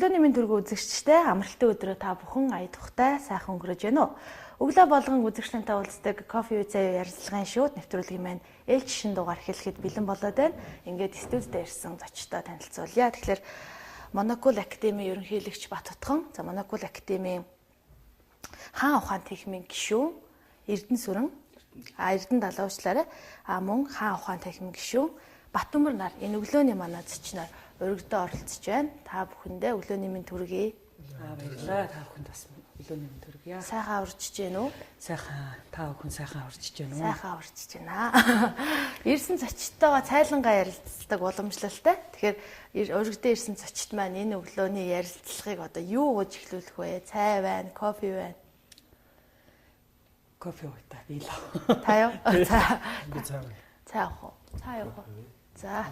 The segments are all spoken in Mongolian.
Өглөөний мэнд төргөө үзэгчтэй амралтын өдрөө та бүхэн ая тухтай сайхан өнгөрөөж байна уу? Өглөө болгон үзэгчдэнтэй уулздаг кофе with заяа ярилцлагын шууд нэвтрүүлгийн маань ээлж шин дугаар эхлэхэд бэлэн болоод байна. Ингээд студид ирсэн зочтой танилцуулъя. Тэгэхээр Монокул Академийн ерөнхийлөгч Баттутхан, за Монокул Академийн хаан ухаан техникийн гишүүн Эрдэнэ далуучлаараа мөн хаан ухаан техникийн гишүүн Баттүмэр нар энэ өглөөний манай зочноор өргөдөө оролцож байна. Та бүхэндээ өглөөний мэнд хүргэе. Баярлалаа. Та бүхэнд бас өглөөний мэнд хүргэе. Сайхан урьдчиж байна уу? Сайхан. Та бүхэн сайхан урьдчиж байна уу? Сайхан урьдчиж байна. Ирсэн зочдтойгоо цайлангаа ярилцдаг уламжлалтай. Тэгэхээр өргөдөө ирсэн зочд маань энэ өглөөний ярилцлагыг одоо юу гэж эхлүүлэх вэ? Цай байна, кофе байна. Кофе уута би л. Та юу? За. Би цаа. Цай авах уу? Цай авах уу? За.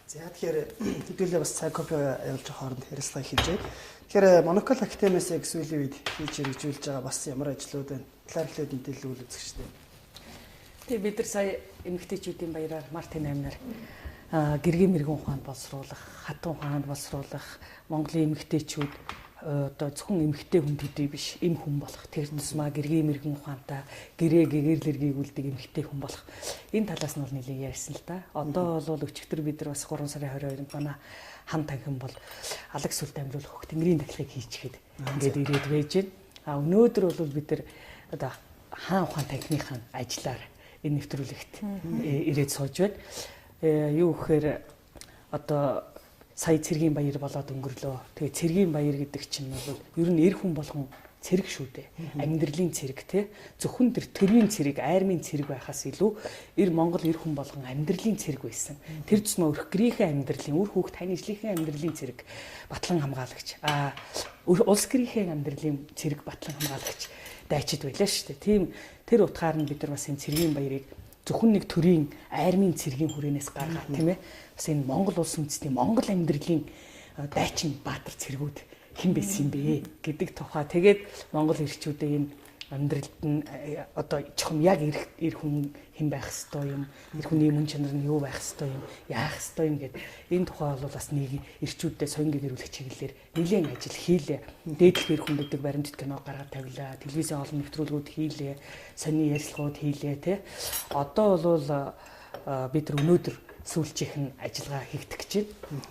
За тэгэхээр хэдүүлээ бас цай кофе явуулж хооронд ярилцлага хийж. Тэгэхээр Монокул Академиас сүүлийн үед хийж хэрэгжүүлж байгаа бас ямар ажлууд байна? Талаар хэлээд мэдээлэл үзэгчтэй. Тэгээ бид нар сая эмэгтэйчүүдийн баяраар Мартин аймнаар гэргийн мэрэгэн ухаанд боловсруулах, хатан ухаанд боловсруулах, Монголын эмэгтэйчүүд одоо зөвхөн эмэгтэй хүн төдий биш, эм хүн болох. Тэр тусмаа гэргийн мэрэгэн ухаантай гэрээ гэгэрл үлдэг эмэгтэй хүн болох. Энэ талаас нь бол нэлээд ярьсан л да. Одоо бол өчигдөр бид нар бас 3 сарын 22-нд манай хам танхим бол алаг сүлт амьлуулах хөх тэнгэрийн дахилгыг хийчихэд ингээд ирээд байж байна. Өнөөдөр бол бид нар одоо хаан ухаан танхимынхаа ажлаар энэ нэвтрүүлэгт ирээд сууж байна. Юу гэхээр одоо сая цэргийн баяр болоод өнгөрлөө. Тэгээ цэргийн баяр гэдэг чинь бол ер нь эр хүн болгон цэрэг шүү дээ. Амьдралын цэрэг те. Зөвхөн тэр төрийн цэрэг, айрмын цэрэг байхаас илүү Монгол эр хүн болгон амьдралын цэрэг байсан. Тэр зүйн өрх гэрийнхээ амьдралын, үр хүүхд тань ижлийнхээ амьдралын цэрэг батлан хамгаалагч. Улс гэрийнхээ амьдралын цэрэг батлан хамгаалагч дайчид байлаа шүү дээ. Тийм тэр утгаар нь бид нар бас энэ цэргийн баярыг зөвхөн нэг төрийн айрмын цэргийн хүрээнээс гаргаад тийм ээ. Бас энэ Монгол улс үндэстний Монгол амьдралын дайчин баатар цэргүүд хэн байсан юм бэ гэдэг тухай. Тэгээд Монгол ирчүүдээ энэ амьдралд нь одоо чухам яг эр хүн хэн байх ёстой юм, эр хүний мөн чанар нь юу байх ёстой юм, яах ёстой юм гэдэг энэ тухай бол бас нэг ирчүүдтэй соёнгийн гэрүүлэх чиглэлээр нэлээд ажил хийлээ. Дээдлэх эр хүн гэдэг баримтат кино гаргаад тавилаа, телевизийн олон нэвтрүүлгүүд хийлээ, сонин ярилцлагууд хийлээ тий. Одоо бол бид нар өнөөдөр сүүлчийнх нь ажиллагаа хийгдэх гэж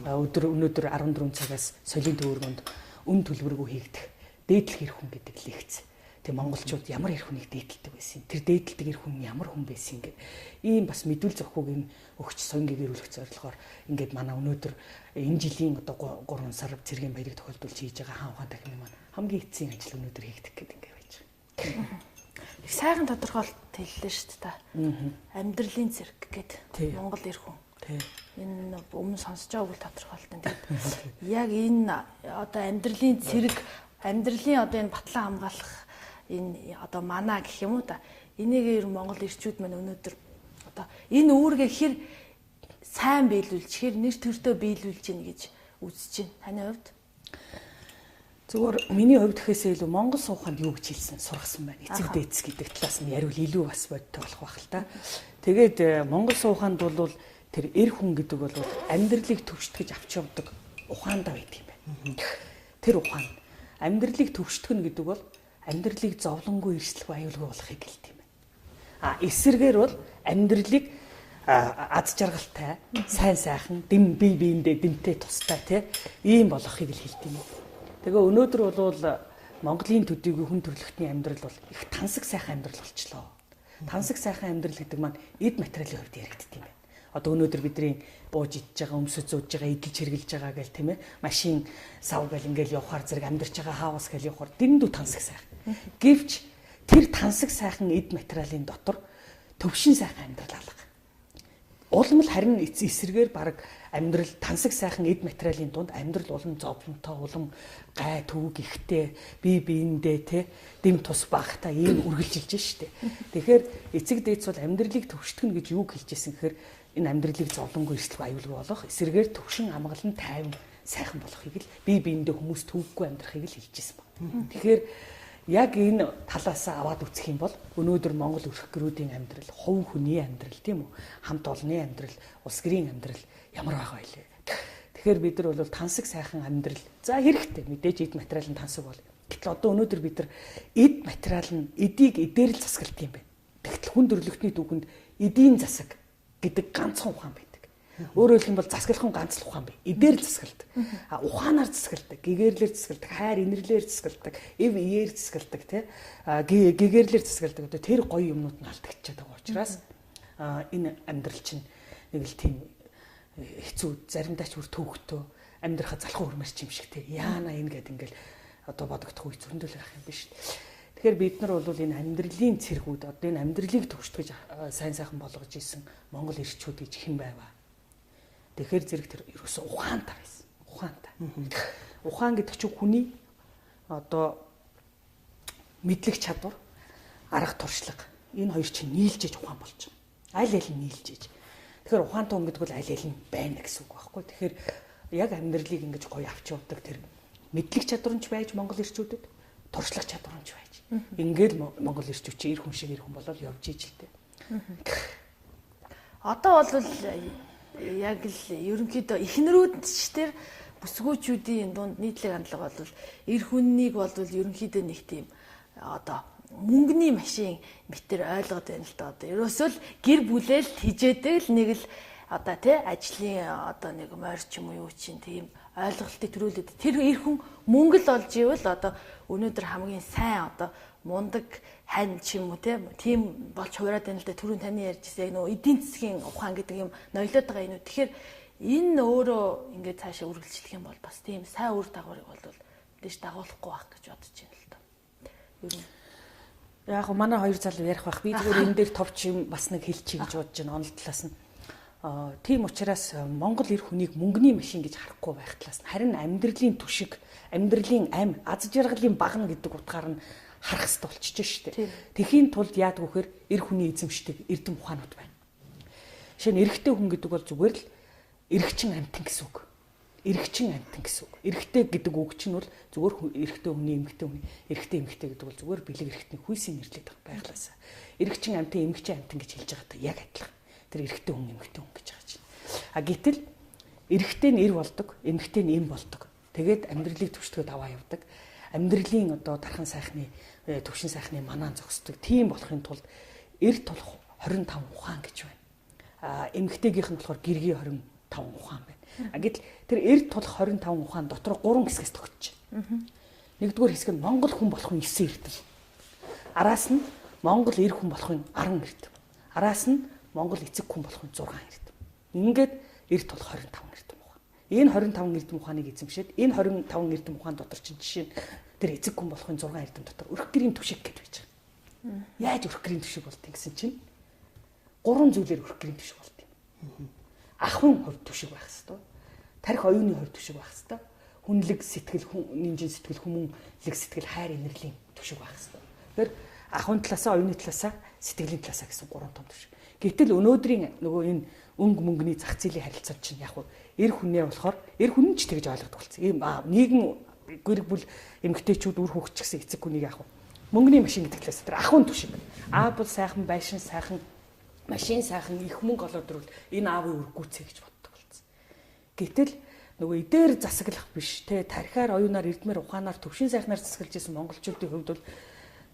байна. Өнөөдөр 14 цагаас соёлын төвөргөнд үн төлбөргүй хийгдэх дээдлэх эр хүн гэдэг лекц. Тэгээ монголчууд ямар эр хүнийг дээдэлдэг байсан. Тэр дээдэлдэг эр хүн ямар хүн байсан гэдэг ийм бас мэдүүл зохиог энэ өгч соёнгийн гэрүүлэх зорилгоор ингээд манай өнөөдөр энэ жилийн одоо 3 сар цэргийн баярыг тохиолдуулж хийж байгаа хаан ухаан техникийн маань хамгийн эцсийн ажил өнөөдөр хийгдэх гэдэг ингээд байж байгаа. Их сайхан тодорхойлт хэллээ шүү дээ та. Амьдралын цэрэг гэдэг Монгол эр хүн. Энэ өмнө сонсож байгааг тодорхойлт нь тэгээд яг энэ одоо амьдралын цэрэг, амьдралын одоо энэ батлан хамгаалах энэ одоо манаа гэх юм уу та. Энийг Монгол ирчүүд маань өнөөдөр одоо энэ үүргээ хэр сайн биелүүлж, хэр нэр төртөө биелүүлж гин гэж үзэж байна. Таны хувьд? Зүгээр миний хувьд гэхээсээ илүү Монгол сууханд юу гэж хэлсэн сургасан байна. Эцэг дээдс гэдэг талаас нь яриул илүү бас бодтой болох байх л та. Тэгээд Монгол сууханд бол тэр эр хүн гэдэг бол амьдралыг төвштгэж авч явдаг ухаандаа байдаг юм байна. Тэр ухаан амьдралыг төвштгэн гэдэг бол амьдралыг зовлонгүй эрсдлгүй аюулгүй болохыг гэлт юм байна. Эсвэргээр бол амьдралыг аз жаргалтай, сайн сайхан, бие биендээ дэмтэй тустай тий ийм болгохыг л хэлт юм. Тэгээ өнөөдөр бол Монголын төдийгүй хүн төрөлхтний амьдрал бол их тансаг сайхан амьдрал болчлоо. Тансаг сайхан амьдрал гэдэг маань эд материалын хувьд яригддаг юм байна. Одоо өнөөдөр бидний бууж идж байгаа, өмсөж зууж байгаа, эдэлж хэрглэж байгаа гэл тийм ээ. Машин сав гэл ингээл явахаар зэрэг амьдарч байгаа хаавас гэл явахаар дэндүү тансаг сайхан. Гэвч тэр тансаг сайхан эд материалын дотор төвшин сайхан амьдрал алга. Улам л харин эсэргээр баг амьдрал тансаг сайхан эд материалын дунд амьдрал улам зовлонтой, улам гай төвөг ихтэй, бие биендээ те дэм тус багтай ийм үргэлжилж штэ. Тэгэхээр эцэг дээдс бол амьдралыг төвштгэн гэж юу хэлжсэн гэхээр энэ амьдралыг зовлонгүй эрсдлгүй аюулгүй болох, эсэргээр төвшин амгалан тайван сайхан болохыг л бие биендээ хүмүүс төвөггүй амьдрахыг л хэлжсэн байна. Тэгэхээр яг энэ талаас аваад үзэх юм бол өнөөдөр Монгол өрх гэрүүдийн амьдрал, хувь хүний амьдрал тийм үү? Хамт олонны амьдрал, улс гэрийн амьдрал ямар байгаа вэ? Тэгэхээр бид нар бол тансаг сайхан амьдрал. За хэрэгтэй мэдээж эд материал нь тансаг бол. Гэтэл одоо өнөөдөр бид нар эд материал нь эдийг эдээр л засгалт юм байна. Тэгтэл хүн төрлөختний түүхэнд эдийн засаг гэдэг ганцхан ухаан байдаг. Өөрөөр хэлэх юм бол засаглах нь ганц л ухаан бай. Эдээр л засгалдаг. Ухаанаар засгалдаг, гэгээрлэр засгалдаг, хайр инэрлэр засгалдаг, эв иээр засгалдаг, гэгээрлэр засгалдаг. Одоо тэр гоё юмнууд нь алдагдчихад байгаа учраас энэ амьдрал чинь нэг л тийм хэцүү, заримдаа ч бүр төвөгтөө амьдрахад залхуу хөрмөрч юм шиг те. Яана энэ гэдэг ингээл одоо бодогдох үе зөрөндөл байх юм биш. Тэгэхээр бид нар бол энэ амьдралын цэргүүд одоо энэ амьдралыг төвштгэж сайн сайхан болгож исэн Монгол ирчүүд гэж хэн байваа. Тэгэхээр зэрэг тэр ерөөсөө ухаантай байсан. Ухаантай. Ухаан гэдэг чинь хүний одоо мэдлэг чадвар, арга туршлага энэ хоёр чинь нийлж иж ухаан болж байгаа. Аль аль нь нийлж иж. Тэгэхээр ухаантай хүн гэдэг бол аль аль нь байна гэсэн үг байхгүй. Тэгэхээр яг амьдралыг ингэж гоё авч явдаг тэр мэдлэг чадварч байж Монгол ирчүүдэд туршлага чадварч байж. Ингээд Монгол ирчүүд чи эр хүн шиг эр хүн болол явж иж л дээ. Одоо бол яг л ерөнхийдөө эхнэрүүд ч тэр бүсгүүчүүдийн дунд нийтлэг хандлага бол эр хүннийг бол ерөнхийдөө нэг тийм одоо мөнгөний машин битэр ойлгоод байна л да. Одоо ерөөсөө л гэр бүлээл хижээдэг л нэг л одоо тий ажлын одоо нэг морь ч юм уу юу чинь тийм ойлголтыг төрүүлээд тэр эр хүн мөнгө л олж ивэл одоо өнөөдөр хамгийн сайн одоо мундаг хань ч юм уу тийм болж хувираад байна л да. Түрүүн таны ярьжсэн яг нөө эдийн засгийн ухаан гэдэг юм ноёлоод байгаа юм уу. Тэгэхээр энэ өөрөө ингээд цаашаа үргэлжлэх юм бол бас тийм сайн үр дагаврыг бол мэдээж дагуулахгүй байх гэж бодож байна л да. Ер нь яг гоо манай хоёр залуу ярих байх. Би зүгээр энэ дээр товч юм бас нэг хэлчихье гэж бодож байна. Онол талаас нь. Тийм учраас Монгол эр хүнийг мөнгөний машин гэж харахгүй байх талаас нь харин амьдралын түшиг, амьдралын ам, аз жаргалын багна гэдэг утгаар нь харах хэрэгтэй болчихж шүү дээ. Тэхийн тулд яадаг вэхээр эр хүний эзэмшдэг эрдэм ухаанууд байна. Жишээ нь эрэгтэй хүн гэдэг бол зүгээр л эрэгчин амтан гэсэн үг. Эрэгчин амтан гэсэн үг. Эрэгтэй гэдэг үг чинь бол зүгээр эрэгтэй хүний эмэгтэй хүний эрэгтэй эмэгтэй гэдэг бол зүгээр бэлэг эрэгтний хүйсийн нэрлээд байглаасаа. Эрэгчин амтан эмэгчин амтан гэж хэлж байгаатай яг адилхан. Тэр эрэгтэй хүн эмэгтэй хүн гэж байгаа чинь. Гэтэл эрэгтэй нь эр болдог, эмэгтэй нь эм болдог. Тэгээд амьдралыг төвшдөгөд аваа явдаг. Амьдралын одоо дархан сайхны төвшин сайхны манаан зогсдог. Тийм болохын тулд эр толох 25 ухаан гэж байна. Эмэгтэйгийнх нь болохоор гэргийн 25 ухаан байна. Гэтэл тэр эр толох 25 ухаан дотор 3 хэсгээс тогтож байна. Нэгдүгээр хэсэг нь Монгол хүн болохын 9 эрдэм. Араас нь Монгол эр хүн болохын 10 эрдэм. Араас нь Монгол эцэг хүн болохын 6 эрдэм. Ингээд эр толох 25 эрдэм ухаан. Энэ 25 эрдэм ухааныг эзэмшээд энэ 25 эрдэм ухаан дотор чинь жишээ нь тэр эцэг хүн болохын 6 эрдэм дотор өрх гэрийн түшиг гэж байж байгаа. Яаж өрх гэрийн түшиг болтыг гэсэн чинь 3 зүйлээр өрх гэрийн түшиг болт юм. Ахын хувь түшиг байх хэвээр. Тарих оюуны хувь түшиг байх хэвээр. Хүнлэг сэтгэл, нинжин сэтгэл, хүмүүнлэг сэтгэл, хайр инэрлийн түшиг байх хэвээр. Тэгэхээр ахын талаасаа, оюуны талаасаа, сэтгэлийн талаасаа гэсэн 3 том түшиг. Гэтэл өнөөдрийн нөгөө энэ өнгө мөнгөний зах зээлийн харилцаа чинь яг хуу эр хүнээ болохоор эр хүн ч тэгж ойлгодог болсон. Ийм нийгэм гэр бүл эмгтээчүүд үр хөвгч гэсэн эцэг хүнийг яг хуу мөнгөний машин гэдэг талаас тэр ахын түшиг. Аав бол сайхан, байшин сайхан, машин сайхан, их мөнгө олоод ирвэл энэ аавын үргүүцээ гэж боддог болсон. Гэтэл нөгөө эдээр засаглах биш те тархиар оюунаар эрдмээр ухаанаар төвшин сайхнаар засаглаж исэн монголчуудын хувьд бол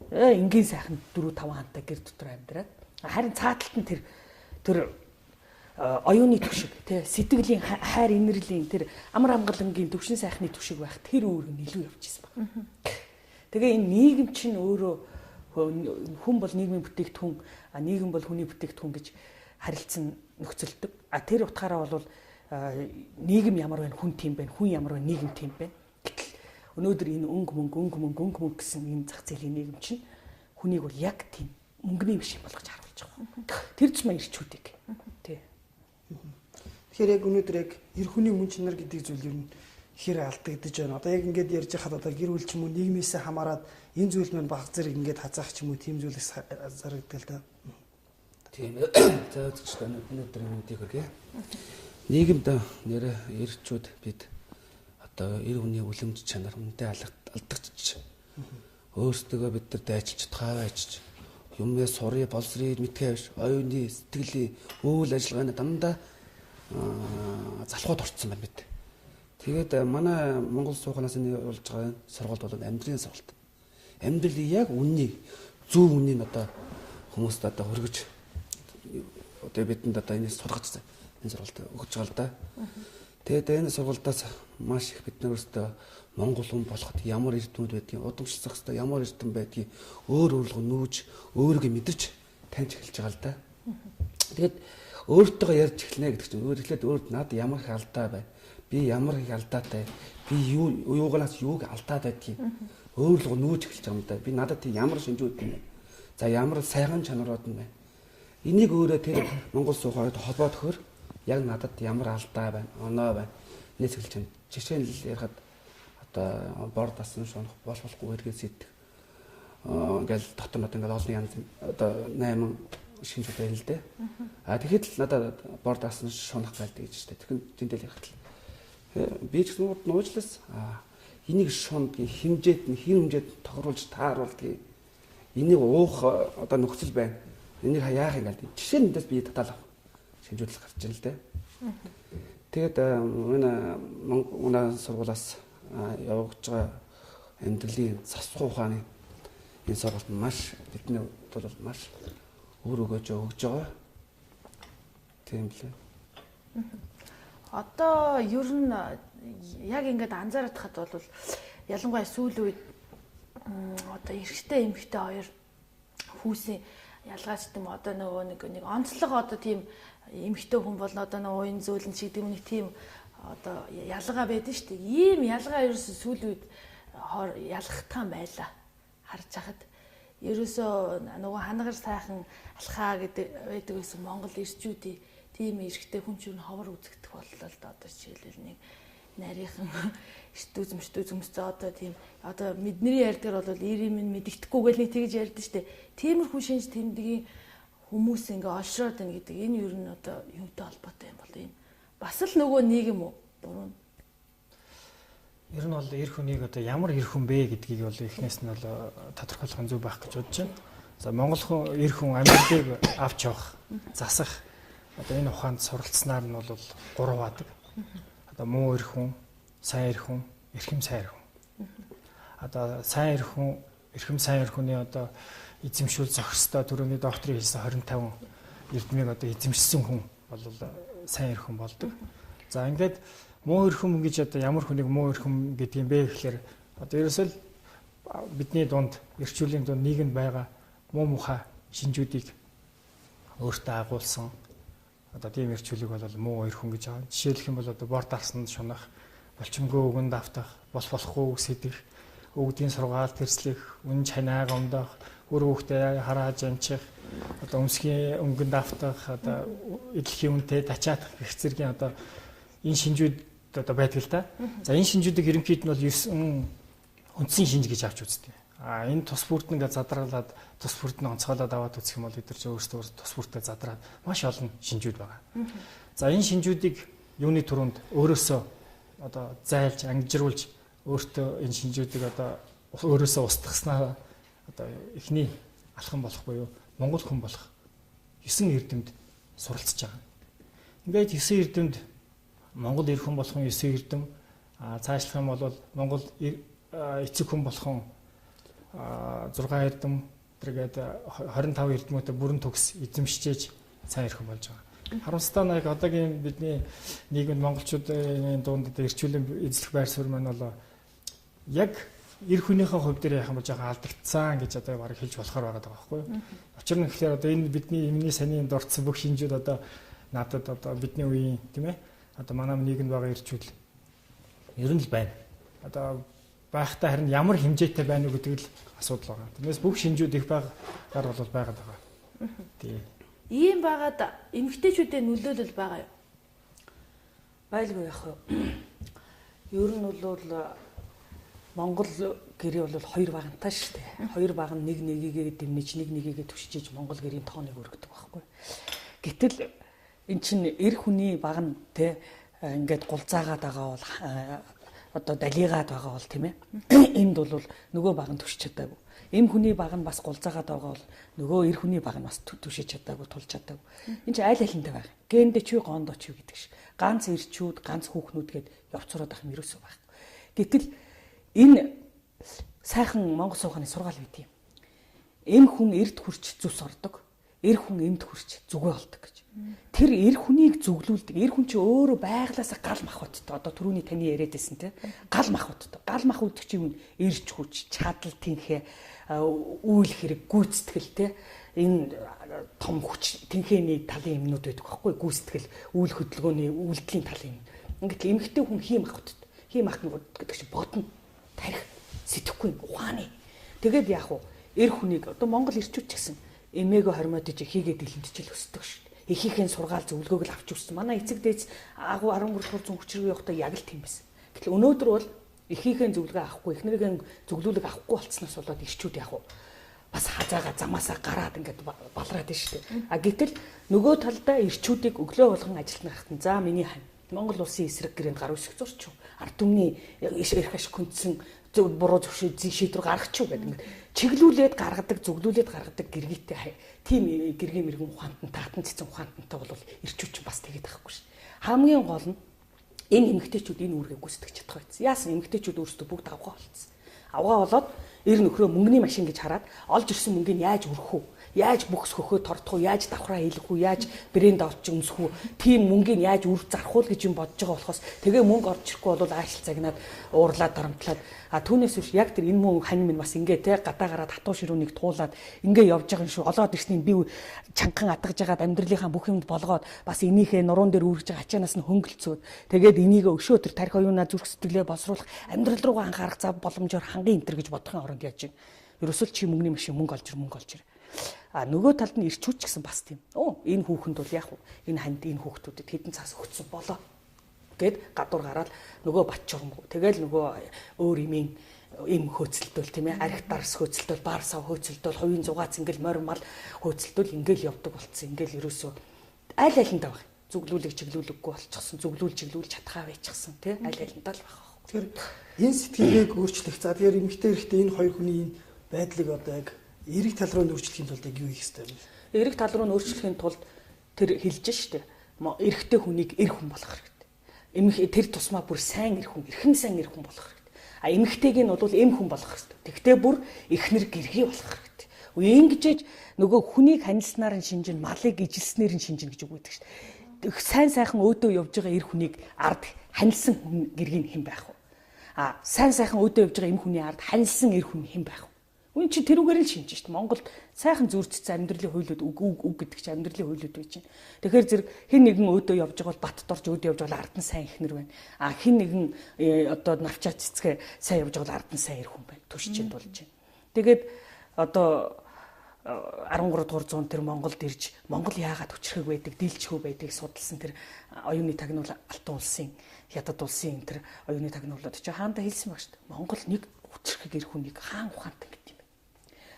энгийн сайхан 4 5 хантай гэр дотор амьдраад харин цааталт нь тэр оюуны түшиг тий сэтгэлийн хайр инэрлийн тэр амар амгалангийн төвшин сайхны түшиг байх тэр өөр нь илүү явж ирсэн баг. Тэгээ энэ нийгэм чинь өөрөө хүн бол нийгмийн бүтээгдэхүүн, нийгэм бол хүний бүтээгдэхүүн гэж харилцсан нөхцөлдөг. Тэр утгаараа бол нийгэм ямар байна, хүн тийм байна, хүн ямар байна, нийгэм тийм байна. Гэтэл өнөөдөр энэ өнгө мөнгө гэсэн энэ зах зээлийн нийгэм чинь хүнийг бол яг тийм мөнгөний биш болгож харуулж байгаа. Тэр ч маяг ирчүүдийг. Тий. Тэгэхээр яг өнөөдөр яг эр хүний мөн чанар гэдэг зүйл ер нь хэр алдагдаж байна. Одоо яг ингэж ярьж хахад одоо гэр бүл ч юм уу нийгмээс хамаарад энэ зүйл маань баг зэрэг ингэж хазаах ч юм уу тийм зүйлээс зарагддаг л да. Тийм. За үзэж байна. Өнөөдөр үнийг хөргөө. Нийгэмд нэрэ ирчүүд бид одоо эр хүний үлэмж чанар үнэтэй алдагдчих. Өөрсдөө бид нар дайчилж таавайч юмээ сурыг боловсрыг мэдхээвш оюуны сэтгэлийн үйл ажиллагааны дандаа залхууд орцсон байна бид. Тэгээд манай Монгол суугнаас нь болж байгаа сургалт бол амьдралын сургалт. Амьдралын яг үннийг зөв үннийг одоо хүмүүст одоо хүргэж одоо бидэнд одоо энэс судалгаж энэ сургалт өгч байгаа л да. Тэгээд энэ сургалтаас маш их бид нар өөрсдөө Монгол хүн болоход ямар эрдэмтнүүд байдгийг, удамшилсах хэвээр ямар эрдэм байдгийг өөр өөрлөгөө нүүж өөрийгөө мэдэрч таньж эхэлж байгаа л да. Тэгээд өөртөө ярьж эхлэнэ гэдэг чинь өөр эхлээд өөр над ямар их алдаа бай. Би ямар их алдаатай. Би юугаас юуг алдаад байдгийг өөрлөгөө нүүж эхэлж байгаа юм да. Би надад тийм ямар шинжүүд юм бэ? За ямар сайхан чанарууд нь байна. Энийг өөрөө тэр Монгол суугаад холбоод өгөхөр яг надад ямар алдаа байна, оноо байна. Нийцгэлж байна. Жишээ нь ярихад одоо бор дасан шунах болохгүй эргээд сэтг. Ингээл дотор нь ингээл олон янз одоо 8 шинжүүд байна л дээ. Тэгэхэд л надад бор дасан шунах байлдаг гэж штэ. Тэгэхээр тэнтэл ярихад л би ч нуужлаас энийг шундгийн хэмжээд нь хэр хэмжээд тохируулж тааруулдгийг энийг уух одоо нөхцөл байна. Энийг яах юм гээл. Жишээ нь дэс би татаал авах шинжүүдэл гарч ирнэ л дээ. Тэгээд манай сургуулаас явагдаж байгаа амьдралын засах ухааны энэ сургалт маш бидний бол маш өөр өгөөж байгаа. Тийм лээ. Одоо ер нь яг ингээд анзаараад хахад бол ялангуяа сүүлийн үед одоо эрэгтэй эмэгтэй хоёр хүүсийн ялгаач гэдэм одоо нөгөө нэг онцлог одоо тийм эмэгтэй хүн бол одоо нөгөө уян зөөлөн чигдэг нэг тийм одоо ялгаа байдаг шүү дээ. Ийм ялгаа ерөөсөө сүүлийн үед ялгахтан байла харж хахад ерөөсөө нөгөө ханагар сайхан алхаа гэдэг байдаг гэсэн Монгол ирчүүдийн тийм эрэгтэй хүн чинь ховор үзэгдэх боллоо л да. Одоо жишээлбэл нэг нарийнхан штүзмтэй одоо тийм одоо мэдний ярьдгаар бол ир юм мэддэхгүй гэл нэг тэгж ярьдэн штэ. Тиймэрхүү шинж тэмдгийн хүмүүс ингээ олшроод байна гэдэг энэ юу н одоо юутай холбоотой юм бол энэ бас л нөгөө нийгэм үү буруу. Ер нь бол эр хүнийг одоо ямар эр хүн бэ гэдгийг бол эхнээс нь бол тодорхойлох нь зөв байх гэж бодож байна. За Монгол хүн эр хүн амьдралыг авч явах, засах одоо энэ ухаанд суралцсанаар нь бол 3 бадаг. Одоо муу эр хүн, сайн эр хүн, эрхэм сайн эр хүн. Одоо сайн эр хүн, эрхэм сайн эр хүний одоо эзэмшүүл зохистой түрүүний докторийн хэлсэн 25 эрдмийг одоо эзэмшсэн хүн бол сайн эр хүн болдог. За ингээд муу эр хүн гэж одоо ямар хүнийг муу эр хүн гэдэг юм бэ гэхээр одоо ерөөсөө бидний дунд эрчүүлийн дунд нийгэмд байгаа муу мухай шинжүүдийг өөртөө агуулсан одоо тийм эрчүүлэг бол муу эр хүн гэж байгаа. Жишээлх юм бол одоо бор дарсанд шунах, болчмгүй өгөнд автах, болохгүй сэдэх, өвгдийн сургаал тэрслэх, үн чанаа гомдох, өр хүүхдээ харааж амчих, одоо өмсгийн өнгөнд автах, одоо эдлэхийн үнэтэй дачаатах гэх зэргийн одоо энэ шинжүүд одоо байдаг л да. За энэ шинжүүдийг ерөнхийд нь бол 9 үндсэн шинж гэж авч үздэг. Энэ тус бүртнээ задраалаад тус бүртнээ онцгойлоод аваад үзэх юм бол бид нар ч өөрсдөө тус бүртээ задраад маш олон шинжүүд байгаа. За энэ шинжүүдийг юуны түрүүнд өөрөөсөө одоо зайлж ангижруулж өөртөө энэ шинжүүдийг одоо өөрөөсөө устгаснаа одоо эхний алхам болох буюу Монгол хүн болох 9 эрдэмд суралцж байгаа. Ингээд 9 эрдэмд Монгол эр хүн болох 9 эрдэм цаашлах юм бол Монгол эцэг хүн болох 6 эрдэм тэргээд 25 эрдэмүүдээ бүрэн төгс эзэмшиж сайн эр хүн болж байгаа. Харамсалтай нь яг одоогийн бидний нийгэмд монголчуудын дунд эрчүүлийн эзлэх байр суурь маань бол яг эр хүнийхээ хувь дээр яхан болж байгаа алдагдсан гэж одоо барыг хэлж болохоор байгаа байхгүй юу. Учир нь гэхээр одоо энэ бидний эмний санийн дурдсан бүх шинжүүд одоо надад одоо бидний үеийн тийм ээ одоо манай нийгэмд байгаа эрчүүл ер нь л байна. Одоо байхтай харин ямар хэмжээтэй байна уу гэдэг л асуудал байгаа. Тэрнээс бүх шинжүүд их байгаар бол байгаад байгаа. Тийм. Ийм байгаад эмэгтэйчүүдийн нөлөөлөл байгаа юу? Байлгүй яах вэ? Ер нь бол Монгол гэрээ бол 2 багантай шүү дээ. 2 баг нь нэг нэгийгээ дэмнэж нэг нэгийгээ түшижиж Монгол гэрийн тооныг өргөдөг байхгүй. Гэтэл эн чинь эр хүний баг нь те ингээд гулзаагаад байгаа бол одоо далигаад байгаа бол тийм ээ. Энд бол нөгөө баг нь түшиж чадаагүй. Эм хүний баг нь бас гулзаагаад байгаа бол нөгөө эр хүний баг нь бас түшиж чадаагүй, тулж чадаагүй. Энд чинь аль алиндаа байгаа. Гендэ чи гондо чи гэдэг шиг. Ганц ирчүүд, ганц хүүхнүүд гээд явцураад ах юм ерөөсөө байхгүй. Гэтэл энэ сайхан Монгол сууганы сургаал үүд юм. Эм хүн эрд хүрч зүс ордог. Эр хүн эмд хүрч зүгөө олдог гэж. Тэр эр хүнийг зүглүүлдэг. Эр хүн чи өөрөө байглаасаа гал махбодтой. Одоо түрүүний таны яриад байсан те. Гал махбодтой. Гал махбод чи юу эрж хүч, чадал тэнхээ, үйл хэрэг, гүйцэтгэл те. Энэ том хүч тэнхээний талын юмнууд байдаг байхгүй гүйцэтгэл, үйл хөдөлгөөний үйлдэлийн талын юм. Ингээд эмэгтэй хүн хийм махбодтой. Хийм махт гэдэг чи бодно, тарих, сэтгэхгүй ухааны. Тэгээд яах вэ? Эр хүнийг одоо Монгол ирчүүд ч гэсэн эмээгөө хормоод иж хийгээд дэлгэнтжил өсдөг шүү дээ. Эхийнхээ сургаал зөвлөгөөг л авч үзсэн. Манай эцэг дээдс агуу 13 дугаар зуун хүчрэг явахдаа яг л тийм байсан. Гэтэл өнөөдөр бол эхийнхээ зөвлөгөө авахгүй, эхнэрийн зөвлөлөг авахгүй болцсноос болоод ирчүүд яг бас хазаага замаасаа гараад ингээд балраад байна шүү дээ. А гэтэл нөгөө талдаа ирчүүдийг өглөө болгон ажилтнаа хатан. За миний хань Монгол улсын эсрэг гэрээнд гар үсэх зурч. Ард түмний эрх ашиг хүндсэн буруу зөвшөө шийдвэр гаргачих уу гэдэг. Чиглүүлээд гаргадаг, зөвлүүлээд гаргадаг гэргийтэй тийм гэргийн мэрэгэн ухаантан таатан цэцэн ухаантантай бол ирчүүч бас тэгээд байхгүй шин. Хамгийн гол нь энэ эмэгтэйчүүд энэ үүргээ гүйцэтгэж чадах байсан. Яасан эмэгтэйчүүд өөрсдөө бүгд авгаа болцсон. Авгаа болоод эр нөхрөө мөнгөний машин гэж хараад олж ирсэн мөнгөний яаж өрөх үү? Яаж бүхс хөхөө тордох уу? Яаж давхраа хийх үү? Яаж брэнд авч өмсөх үү? Тийм мөнгөний яаж үр зарах уу гэж юм бодож байгаа болохоос тэгээ мөнгө орж ирэхгүй бол аашил загнаад уурлаад дарамтлаад түүнээс биш яг тэр энэ мөн хань минь бас ингээ те гадаа гараад хатуу ширүүнийг туулаад ингээ явж байгаа юм шүү. Олоод ирсний би чанган адгаж жагаад амьдралынхаа бүх юмд болгоод бас энийхээ нуруунд дээр үргэж байгаа ачаанаас нь хөнгөлцөөд тэгээд энийг өшөө тэр тарих оюунаа зүрх сэтгэлээ боловсруулах амьдрал руугаа анхаарах зав боломжоор хангын энтер гэж бодохын оронд яаж юм. Ерөөсөл чи мөнгөний машин мөнгө олж ир. А нөгөө талд нь ирчүүч гэсэн бас тийм. Энэ хүүхэнд бол яг энэ ханд энэ хүүхдүүдэд хэдэн цаас өгсөн болоо гэд гадуур гараад нөгөө батчурмгүй. Тэгэл нөгөө өөр им хөөцөлдөл тийм ээ арх дарс хөөцөлдөл баар сав хөөцөлдөл хувийн зугаац ингээл морь мал хөөцөлдөл ингээл явдаг болцсон. Ингээл ерөөсөө аль алиндаа баг. Зүглүүлэг чиглүүлэггүй болчихсон. Зүглүүл чиглүүлж чадхаа байчихсан тийм аль алиндаа л баг. Тэгэхээр энэ сэтгэлгээг өөрчлөх. За тэгэхээр эмэгтэй эрэгтэй энэ хоёр хүний энэ байдлыг одоо яг эрэг тал руу өөрчлөхийн тулд яг юу хийх ёстой вэ? Эрэг тал руу өөрчлөхийн тулд тэр хэлж штэ. Эрэгтэй хүнийг эр хүн болгох хэрэгтэй. Тэр тусмаа бүр сайн эр хүн, эрхэм сайн эр хүн болгох хэрэгтэй. А эмэгтэйг нь бол эм хүн болгох хэрэгтэй. Тэгтээ бүр эхнэр гэргий болгох хэрэгтэй. Ингэжээж нөгөө хүнийг ханилснаар нь шинжин, малыг ижилснээр нь шинжин гэж үг гэдэг штэ. Сайн сайхан өөдөө явж байгаа эр хүнийг ард ханилсан хүн гэргийн хэн байх вэ? А сайн сайхан өөдөө явж байгаа эм хүний ард ханилсан эр хүн хэн байх вэ? Үн чи тэрүүгээр л шинжиж шүү дээ. Монголд сайхан зүрцсэн амьдралын хуйлууд үг гэдэг чинь амьдралын хуйлууд байж байна. Тэгэхээр зэрэг хэн нэгэн өөдөө явж байгаа бол бат дорж өөдөө явж байгаа ард нь сайн ихнэр байна. А хэн нэгэн одоо навчаа цэцгээ сайн явж байгаа бол ард нь сайн эр хүн байна. Төшчөнд болж байна. Тэгээд одоо 13 дугаар зуун тэр Монголд ирж Монгол яагаад хүчрэг байдаг, дийлчхүү байдгийг судалсан тэр оюуны тагнуул Алтан улсын, Хятад улсын тэр оюуны тагнуулууд чи хаанда хэлсэн баг шүү дээ. Монгол нэг хүчрэг эр хүнийг хаан ухаантай гэдэг юм байна.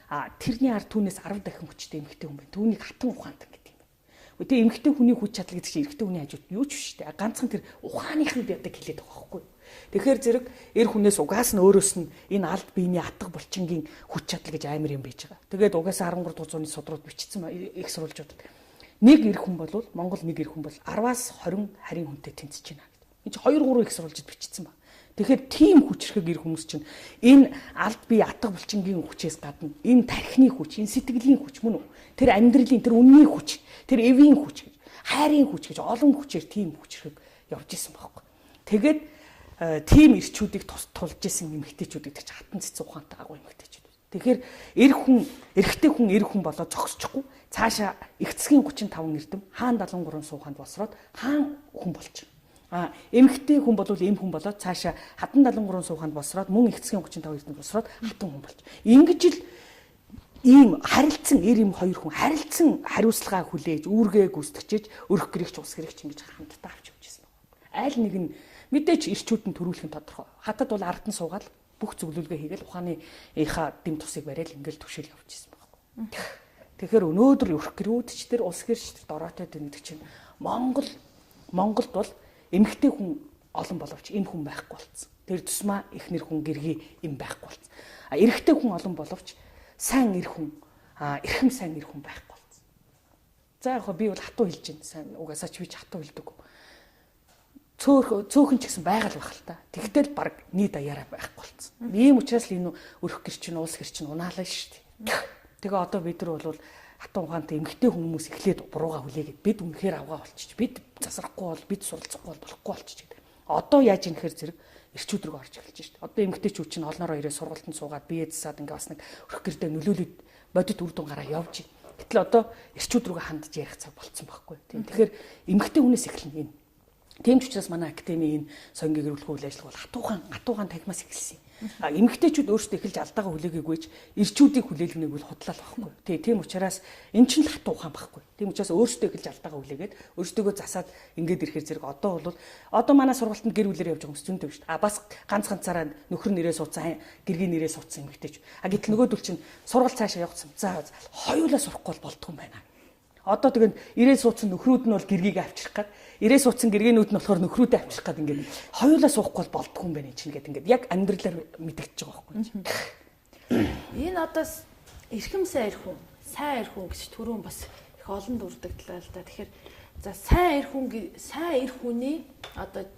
А тэрний ард түүнээс 10 дахин хүчтэй эмэгтэй хүн байна. Түүнийг хатан ухаантай гэдэг юм байна. Үгүй эмэгтэй хүний хүч чадал гэдэг чинь эрэгтэй хүний хажууд юу ч биш шүү дээ. Ганцхан тэр ухааныхын ядаг хэлээд байгаа байхгүй юу? Тэгэхээр зэрэг эр хүнээс угаас нь өөрөөс нь энэ алд биений атга булчингийн хүч чадал гэж амар юм байж байгаа. Тэгээд угаасаа 13 дугаар зууны судрууд бичсэн их сурвалжуудад нэг эр хүн бол Монгол нэг эр хүн бол 10-аас 20 харийн хүнтэй тэнцэж байна гэдэг. Энд чинь 2-3 их сурвалжууд бичсэн байна. Тэгэхээр тийм хүчрхэг эр хүмүүс чинь энэ алд бие атга булчингийн хүчээс гадна энэ тархины хүч, энэ сэтгэлийн хүч мөн үү? Тэр амьдралын тэр үнний хүч, тэр эвийн хүч, хайрын хүч гэж олон хүчээр тийм хүчрхэг явж исэн байхгүй. Тэгээд тийм ирчүүдийг тулж исэн эмэгтэйчүүд гэдэг чинь хатан цэцэн ухаантай агуу эмэгтэйчүүд. Тэгэхээр эрэгтэй хүн эр хүн болоод зогсчихгүй цаашаа эцгийн 35 эрдэм хаан 73 сууханд болсроод хаан хүн болж. Эмэгтэй хүн бол эм хүн болоод цаашаа хатан 73 сууханд болсроод мөн эцгийн 35 эрдэм болсроод хатан хүн болж. Ингэж л ийм харилцсан эр эм хоёр хүн харилцсан хариуцлагаа хүлээж үүргээ гүйцэтгэж өрх гэрэгч ус гэрэгч ингэж хамтдаа авч явж байсан байна. Айл нэг нь мэдээч ирчүүд нь төрүүлэх нь тодорхой. Хатад бол ард нь суугаад бүх зөвлөлгөө хийгээл ухааныхаа дэм тусыг бариад ингээл төвшөл явж ирсэн байхгүй. Тэгэхээр өнөөдөр өрх гэрүүдч тэр улс гэрч дороотой гэдэг чинь Монголд бол эмэгтэй хүн олон боловч эм хүн байхгүй болсон. Тэр тусмаа эхнэр хүн гэргий юм байхгүй болсон. Эрэгтэй хүн олон боловч сайн эр хүн эрхэм сайн эр хүн байхгүй болсон. За яг би бол хатуу хэлж байна. Сайн угаасаа ч би хатуу хэлдэг. Цөөхөн ч гэсэн байгаль байх л та. Тэгтэл баг нийт даяараа байхгүй болсон. Ийм учраас л энэ өрх гэр чинь уус гэр чинь унаалаа шүү дээ. Тэгээ одоо бид нар бол хатуу ухаантай эмгтэй хүмүүс эхлээд бурууга хүлээгээд бид үнэхээр авгаа болчих. Бид засрахгүй бол бид суралцахгүй бол болохгүй болчих гэдэг. Одоо яаж юм гэхээр зэрэг эрчүүд рүү орж эхэлж шүү дээ. Одоо эмгтэйчүүд чинь олноороо ирээ сургалтанд суугаад бие засаад ингээ бас нэг өрх гэрдээ нөлөөлөд бодит үр дүнгараа явж. Гэтэл одоо эрчүүд рүүгээ хандж ярих цаг болцсон байхгүй. Тийм. Тэгэхээр эмгтэй хүнээс эхэлнэ энэ. Тийм ч учраас манай академи энэ соёнгийн гэр бүлийн үйл ажиллагаа бол хатуугаан тахимаас эхэлсэн. Эмэгтэйчүүд өөрсдөө эхэлж алдаагаа хүлээгээгүйч эрчүүдийг хүлээлгэнэг бол худлал байхгүй. Тийм учраас эн чинь л хатуу ухаан байхгүй. Тийм учраас өөрсдөө эхэлж алдаагаа хүлээгээд өөрсдөө засаад ингээд ирэхээр зэрэг одоо манай сургалтанд гэр бүлээр явж байгаа хүмүүс зүйнтэй шүү дээ. Бас ганцаараа нөхөр нэрээ суудсан, гэргийн нэрээ суудсан эмэгтэйч. Гэтэл нөгөөдөл чинь сургалт цаашаа явагдсан. За хоёулаа сурахгүй болдгоо юм байна. Одоо тэгээд ирээ суудсан нөхрүүд нь бол гэргийг авчрах гээд ирээ суудсан гэргэнүүд нь болохоор нөхрүүдээ авчрах гээд ингээд хоёулаа суухгүй бол болдгоо юм байна чинь гэдэг ингээд яг амьдралаар мэдэгдэж байгаа байхгүй. Энэ одоо эрхэм сайн эр хүн гэж түрүүн бас их олон дурдагдлаа л да. Тэгэхээр за сайн эр хүний одоо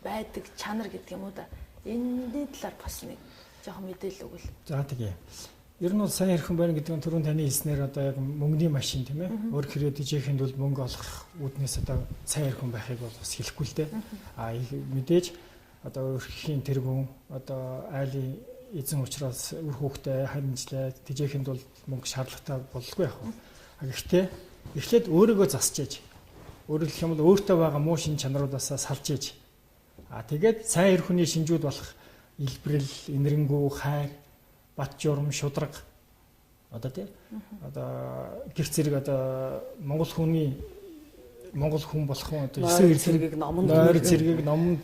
байдаг чанар гэдэг юм уу да. Энэний талаар бас нэг жоохон мэдээлэл өгвөл. За тэгээ. Ер нь бол сайн эр хүн байна гэдэг нь түрүүн таны хэлснээр одоо яг мөнгөний машин тийм ээ. Өөр хэрэг дижээхэнд бол мөнгө олох үүднээс одоо сайн эр хүн байхыг бол бас хэлэхгүй л дээ. Мэдээж одоо өрхийн тэргүүн одоо айлын эзэн учраас үр хүүхдээ харимжлаа дижээхэнд бол мөнгө шаардлагатай боллгүй яг. Гэхдээ эхлээд өөрийгөө засчээж өөрөөр хэлэх юм бол өөртөө байгаа муу шин чанаруудаасаа салж ээж. Тэгээд сайн эр хүний шинжүүд болох илбэрэл, инэрэнгүү, хайр, бат журам, шудраг одоо тий одоо гэр зэрэг одоо монгол хүн болох нь одоо 9 зэргийг номонд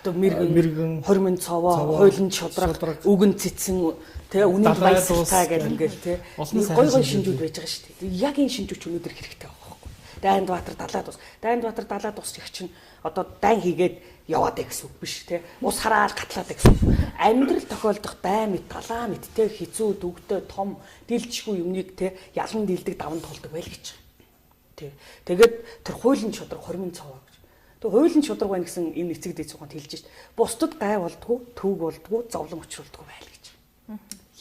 одоо мэргэн хормын цовоо, хуйлын шудраг, үгэн цэцэн тэгээ үнэнд баясгалтай гэдэг ингээл тий гой шинжүүд байж байгаа шүү дээ. Яг энэ шинжүүч өнөөдөр хэрэгтэй байгаа байхгүй. Дайндбаатар далаад ус их чинь одоо дайн хийгээд яваад байх гэсэн үг биш тий. Ус хараал гатлаад байх гэсэн. Амьдрал тохиолдох бай мэд талаа мэдтэй хизүү дүгдээ том дэлжгүй юмныг тий ялан дийлдэг даван тулдаг байл гэж. Тий. Тэгээд тэр хуйлын шудраг хормын цовоо гэж. Тэг хуйлын шудраг байна гэсэн энэ эцэг дээд цуганд хэлж шít. Бусдад гай болдгоо, төв болдгоо, зовлон учруулдаггүй байл гэж.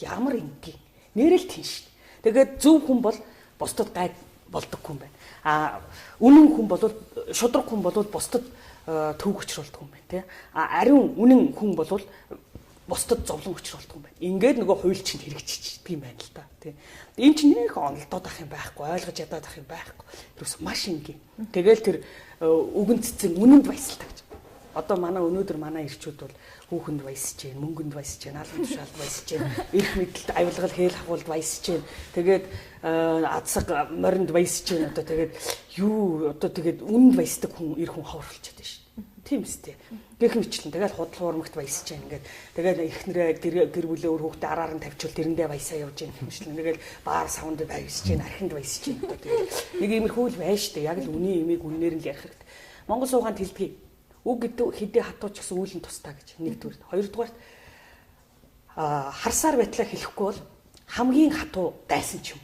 Ямар ингийн. Нэрэл тийм шít. Тэгээд зөв хүн бол бусдад гай болдоггүй юм байна. Үнэн хүн бол шудраг хүн бол бусдад төв учруулдаг юм байна тий. Ариун үнэн хүн бол бусдад зовлон учруулдаг юм байна. Ингээд нөгөө хууль чинь хэрэгжиж юм байна л та тий. Энэ чинь нэг онолдоод ах юм байхгүй, ойлгож ядаад ах юм байхгүй. Тэрс маш ингийн. Тэгэл тэр үгэн цэцэн үнэнд баясалдаг гэж. Одоо өнөөдөр манай ирчүүд бол хүүхэнд баясж гэн, мөнгөнд баясж гэн, албан тушаалд баясж гэн, эрх мэдэлд авилгал хээл хавуулд баясж гэн. Тэгээд адсаг моринд баясж гэн. Одоо тэгээд үнэнд баясдаг хүн эр хүн ховрлж чадсан шүү дээ. Тийм үстэй. Гэх мэтлэн тэгэл худал хуурмагт баясж гэн ингээд. Тэгээд эхнэрээ гэр бүлээ өөр хүүхдээ араар нь тавьчвал тэрэндээ баясаа явж гэн юм шиг. Тэгэл баар савнд баясж гэн, архинд баясж гэн. Одоо тэгээд нэг иймэрхүү л байна шүү дээ. Яг л үнийн имийг үнээр нь ярих хэрэгтэй. Монгол суугаанд хэлдэг. Үг гэдэг хэдий хатуу ч гэсэн үүлэн тустай гэж нэгдүгээр. Хоёрдугаарт харсаар байтлаа хэлэхгүй бол хамгийн хатуу дайсан ч юм.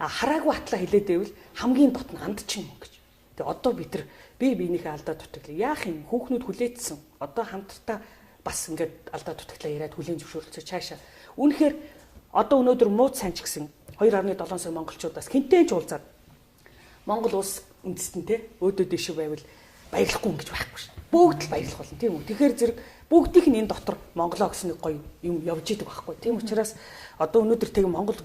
Хараагүй хатлаа хэлээд байвал хамгийн дотн анд ч юм гэж. Тэгээ одоо бид нар биенийхээ алдаа дутагдлаа. Яах юм? Хүүхнүүд хүлээдсэн. Одоо хамтдаа бас ингээд алдаа дутагдлаа яриад хүлээн зөвшөөрлөцөө цаашаа. Үүнхээр одоо өнөөдөр мууд сайн ч гэсэн 2.7 сая монголчуудаас хинтээ ч уулзаад Монгол улс үндэстэн те өөдөө дэшүү байвал баярлахгүй юм гэж байхгүй шин. Бүгд л баярлах болно тийм үү. Тэгэхээр зэрэг бүгдийнх нь энэ дотор Монголоо гэсэн нэг гоё юм явж идэг байхгүй. Тийм учраас одоо өнөөдөр тэг Монгол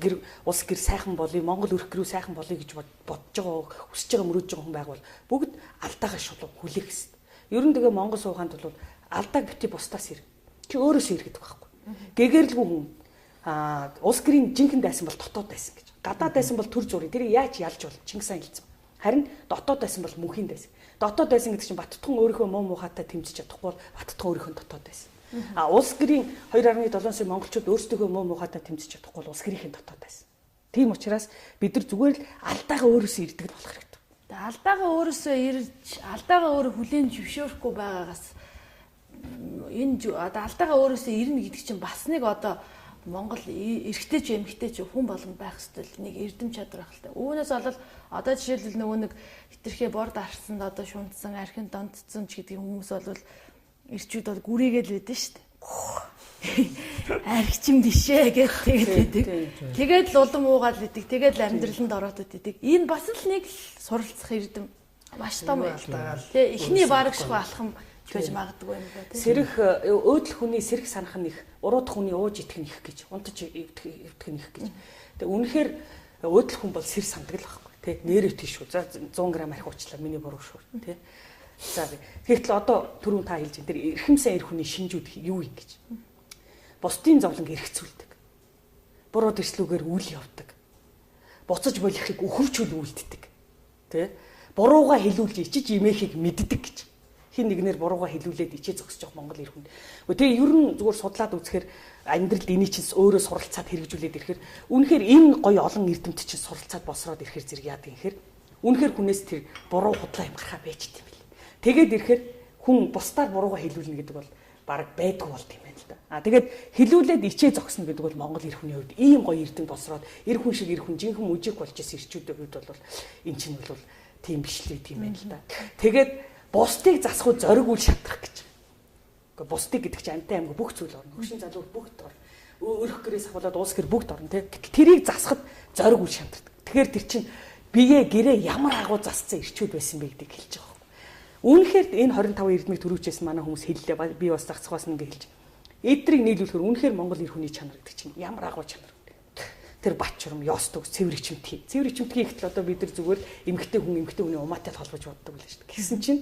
улс гэр сайхан болъё, Монгол өрх гэрүү сайхан болъё гэж бодож байгаа, хүсэж байгаа мөрөөж байгаа хүн байгавал бүгд алдаагаа шулуун хүлээх хэрэгтэй. Ер нь тэгээ Монгол сууханд бол алдааг бити бусдаас ирнэ. Чи өөрөөсөө иргэдэг байхгүй. Гэгэрэлгүй хүн улс гэрийн жинхэнэ дайсан бол дотоод дайсан гэж. Гадаад дайсан бол төр зургийг тэр яаж ялж бол Чингис хаан хэлсэн. Харин дотоод дайсан бол мөнхийн дайсан. Дотоод дайсан гэдэг чинь Баттхан өөрийнхөө муу мухатай тэмцэж чадахгүй бол Баттхан өөрийнхөө дотоод дайсан. Улс гэрийн 2.7 сая монголчууд өөрсдөө муу мухатай тэмцэж чадахгүй бол улс гэрийн дотоод дайсан. Тийм учраас бид нар зүгээр л алдаагаа өөрөөсөө ирдэг болох хэрэгтэй. Алдаагаа өөрөөсөө ирж, алдаагаа өөрөө хүлээн зөвшөөрөхгүй байгаагаас энэ одоо алдаагаа өөрөөсөө ирнэ гэдэг чинь бас нэг одоо Монгол эрэгтэй ч эмэгтэй ч хүн болгонд байх ёстой нэг эрдэм чадвар байх хэрэгтэй. Үүнээс болол одоо жишээлбэл нөгөө нэг хитрхээ борд арсанд одоо шунтсан, архин донтцсон ч гэдэг хүмүүс бол ирчүүд бол гүрийгээл байдэн шүү дээ. Архичим бишээ гэж тэгээд. Тэгээд л улам уугаад идэг. Тэгээд л амьдралд ороод идэг. Энэ бас л нэг суралцах эрдэм маш том байлаа. Тэгээ эхний барагшгүй алхам гэж магадгүй юм байна. Сэрэх өөдөл хүний сэрэх санах нь их, урууд хүний ууж идэх нь их гэж, унтаж идэх нь их гэж. Тэгээ үнэхээр өөдөл хүн бол сэр сандаг л байхгүй тий. Нэрээ тийш үү. За 100 г архи уучлаа миний буруу шүү тий. За тэгэхээр одоо түрүүн та хэлж энэ тэр эрхэмсэн эр хүний шинжүүд юу юм гэж. Бусдын зовлонг эргэцүүлдэг. Буруу төслүүгээр үйл явдаг. Буцаж болохыг өхөрчүүл үлддэг. Тэ? Бурууга хэлүүлж ичиж имэхийг мэддэг гэж. Хин нэгнэр бурууга хэлүүлээд ичээ зогсож явах Монгол эр хүн. Тэгээ ер нь зүгээр судлаад үзэхээр амьдралд энийг чинь өөрөө суралцаад хэрэгжүүлээд ирэхээр үнэхээр энэ гоё олон эрдэмт чинь суралцаад босроод ирэхээр зэрэг яадаг юм хэр үнэхээр хүнээс тэр буруу худлаа юм гарахаа байжт юм бэл. Тэгээд ирэхээр хүн бусдаар бурууга хэлүүлнэ гэдэг бол баг байдгүй болт юм байна л да. Тэгээд хэлүүлээд ичээ зогсно гэдэг бол Монгол эр хүний хувьд ийм гоё эрдэм босроод эр хүн шиг эр хүн жинхэнэ мүжиг болж ирсэн ирчүүдийн хувьд бол эн чинь бол тийм бишлээ тийм байна л да. Тэгээд бусдыг засах зориг үл шатрах гэж. Гэхдээ бусдыг гэдэг чинь амтай аймаг бүх зүйл орно. Хөшин залуу бүгд орно. Өрх гэрээс ахуулаад уус гэр бүгд орно тий. Тэрийг засахад зориг үл шатрдаг. Тэгэхээр тэр чинь бие гэрээ ямар агуу засцсан ирчүүд байсан бэ гэдгийг хэлж байгаа. Үнэхээр энэ 25 эрдмийг төрүүлжсэн манай хүмүүс хэллээ. Би бас загцхаас нэг хэлж. Эдрийг нийлүүлэхээр үнэхээр Монгол эр хүний чанар гэдэг чинь ямар агуу чанар вэ? Тэр бачрам, ёс төгс, цэвэр ичимтгий. Цэвэр ичимтгий ихтэл одоо бид нар зүгээр эмгтэй хүний умаатай холбож боддог байлаа шүү дээ. Гэсэн чинь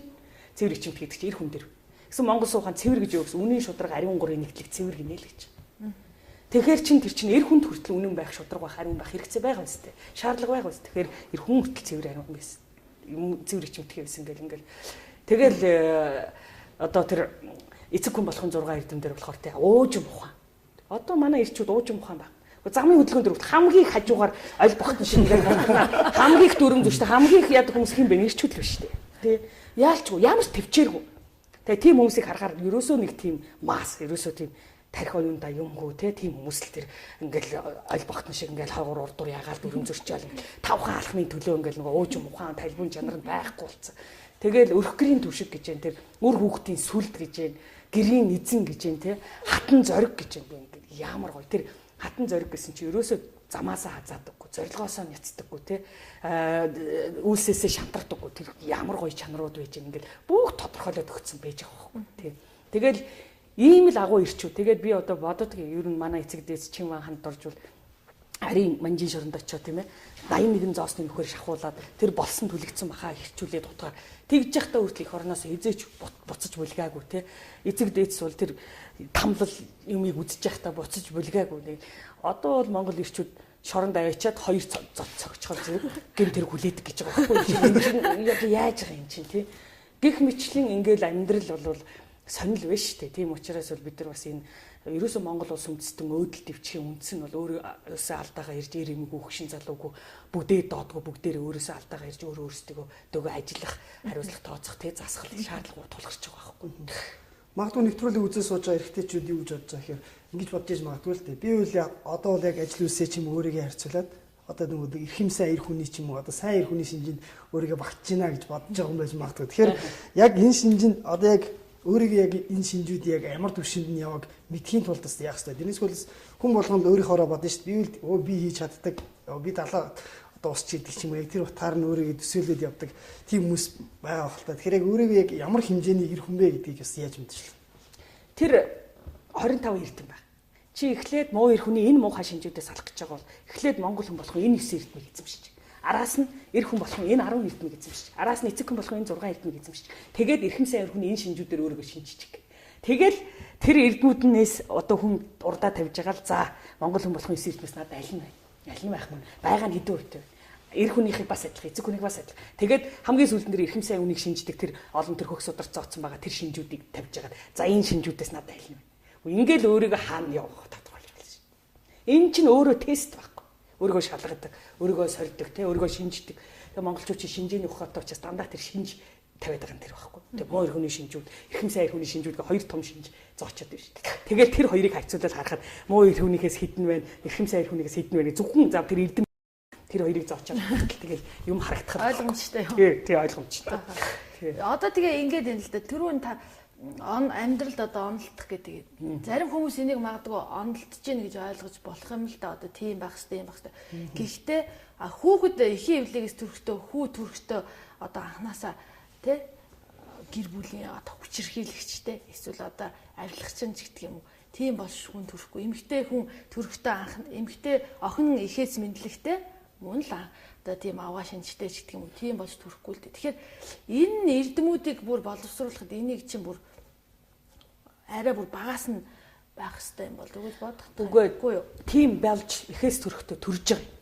цэвэр ичимтгий гэдэг чинь эр хүн дээр. Гэсэн Монгол суухан цэвэр гэж юу гэсэн үнийн шудраг ариун гурын нэгтлэг цэвэр гинэ л гэж. Тэгэхээр чин тэр чинь эр хүнд хүртэл үнэн байх, шудраг байх, ариун байх хэрэгцээ байгаа юм зү. Шаардлага байгаа юм зү. Тэгэхээр эр хүн хүртэл цэвэр ариун байсан. Цэвэр ичимтгий байсан ингээл. Тэгэл одоо тэр эцэг хүн болохын 6 эрдэм дээр болохоор тий уужим ухаан. Одоо манай ирчүүд уужим ухаан байна. Замын хөдөлгөөн дөрөвт хамгийн их хажуугаар ойл бохтон шиг ингээд байна. Хамгийн их дүрм зүштэй хамгийн их яадаг хүмүүс хин бэ? Ирчүүд л биш тий. Тий яалчгүй ямар ч төвчээргүй. Тэгээ тийм хүмүүсийг харахаар ерөөсөө нэг тийм мас ерөөсөө тийм тарих оюунда юмгүй тийм хүмүүс л тэр ингээл ойл бохтон шиг ингээл хаагуур урдуур ягаал дүрм зөрчөөл тавхан алхмын төлөө ингээл нөгөө уужим ухаан талбын чанар нь байхгүй болсон. Тэгэл өрх гэрийн түшиг гэж юм тэр үр хүүхдийн сүлд гэж юм гэрийн эзэн гэж юм те хатан зориг гэж юм ингээд ямар гоё тэр хатан зориг гэсэн чи ерөөсөө замаасаа хазаадаггүй зорилгоосоо няцдаггүй те үйлсээсээ шантардаггүй тэр ямар гоё чанарууд байж юм ингээд бүх тодорхойлоод өгсөн байж байгаа байхгүй те тэгэл ийм л агуу ирчүү тэгээд би одоо бодод ер нь манай эцэг дээс Чинван ханд оржул Харин манжин шоронд очиод тийм ээ 81 зоосны нөхөр шахуулаад тэр болсон түлэгдсэн бахаа ирчүүлээд утгаар тэгж яхта хүртэл их орноос эзээч буцаж булгаагүй те эцэг дээдс бол тэр тамлал юмыг үзэж яхта буцаж булгаагүй. Одоо бол Монгол ирчүүд шоронд аваачаад 2 цогцохол зэрэг гэн тэр хүлээдэг гэж байгаа байхгүй яаж байгаа юм чинь те гэх мэтлэн ингээл амьдрал бол сонир биш те тийм учраас бол бид нар бас энэ ерөөсөө Монгол улс үндэстэн өөдөл төвчхийн үндс нь бол өөрөөсөө алдаагаа ирж ирэмгүй хөшин залуугүй бүгдээ доодгүй бүгдээрээ өөрөөсөө алдаагаа ирж өөрөөсөө дөгөө ажиллах хариуцлага тооцох те засах шаардлагууд тулгарч байгаа байхгүй. Магадгүй нэвтрүүлэг үзэж сууж байгаа эрэгтэйчүүд юу гэж бодож байгаа гэхээр ингэж бодож иж магадгүй л дээ. Би үл одоо бол яг ажил үйлсээ ч юм өөрийгөө харьцуулаад одоо нөгөө эрхэмсэн эр хүний ч юм уу одоо сайн эр хүний шинжинд өөрийгөө багтж гинэ гэж бодож байгаа юм байж магадгүй. Тэгэхээр яг энэ шинжинд одоо яг өөрийгөө яг энэ шинжүүд яг ямар төвшөнд нь яваг мэдхийн тулд бас яах хэрэгтэй. Дэнэс хөлс хүн болгонд өөрийнхоороо бодно шүү дээ. Би хийж чаддаг. Би далаа одоо усч идэг ч юм уу яг тэр утгаар нь өөрийгөө төсөөлөд явдаг тийм хүмүүс байгаа хөлтэй. Тэгэхээр яг өөрийгөө яг ямар хэмжээний эр хүн бэ гэдгийг бас яаж мэдчихлээ. Тэр 25 эрдэм байна. Чи эхлээд муу эр хүний энэ муухай шинжүүдээс салах гэж байгаа бол эхлээд монгол хүн болох энэ 9 эрдмийг эзэмшиж. Араас нь эр хүн болох энэ 10 эрдмийг эзэмшиж. Араас нь эцэг хүн болох энэ 6 эрдмийг эзэмшиж. Тэгээд эрхэм сайн эр хүний энэ шинжүүдээр өөрийгөө шинжиж. Тэгэл тэр эрдмүүднээс одоо хүн урдаа тавьж байгаа л за монгол хүн болох 9 эрдмээс надад аль нь байна? Аль нь байх мөн? Байгаа нь хэдэн хувьтай вэ? Эр хүнийхийг бас адилхан, эцэг хүнийг бас адилхан. Тэгээд хамгийн сүүлд нь эрхэм сайн үнийг шинждэг тэр олон тэр хөх сударч зооцсон байгаа тэр шинжүүдийг тавьж байгаа. За энэ шинжүүдээс надад аль нь байна? Ингээл өөрийгөө хаана явах тодорхойлж байна шин. Энэ чинь өөрөө тест байхгүй. Өөрийгөө шалгадаг, өөрийгөө сорьдог, өөрийгөө шинждэг. Тэгээ монголчууд чинь шинжээний ухаантай учраас дандаа тэр шинж тавиад байгаа нь тэр байхгүй. Тэгээ муу эр хүний шинжүүд, эрхэм сайн эр хүний шинжүүд гэ хоёр том шинж зоочод байна шүү дээ. Тэгэл тэр хоёрыг харьцуулаад харахад муу эр хүнийхээс хэдэн байна, эрхэм сайн эр хүнийхээс хэдэн байна. Зөвхөн зав тэр эрдэм тэр хоёрыг зоочоод тэгэл юм харагдах ойлгомжтой юм. Тий ойлгомжтой. Одоо тэгээ ингээд юм л да. Түрүүн та амьдралд одоо онолдох гэдэг. Зарим хүмүүс энийг магадгүй онолдож гин гэж ойлгож болох юм л да. Одоо тийм байх хэрэгтэй, юм байх хэрэгтэй. Гэхдээ хүүхэд эхийн эвлэгээс төрөхдөө хүү төрөхдөө одоо анханасаа тий гэр бүлийн одоо хүчирхийлэгчтэй эсвэл одоо авилгачин ч гэдэг юм уу. Тийм болж хүн төрөхгүй. Эмэгтэй хүн төрөхдөө анх эмэгтэй охин эхээс мэдлэгтэй мөн л одоо тийм аваа шинжтэй ч гэдэг юм уу. Тийм болж төрөхгүй л дээ. Тэгэхээр энэ эрдэмүүдийг бүр боловсруулахад энийг чинь бүр арай бүр багаас нь байх хэрэгтэй юм болов уу гэж бодох. Үгүй юу. Тийм болж эхээс төрөхдөө төрж байгаа.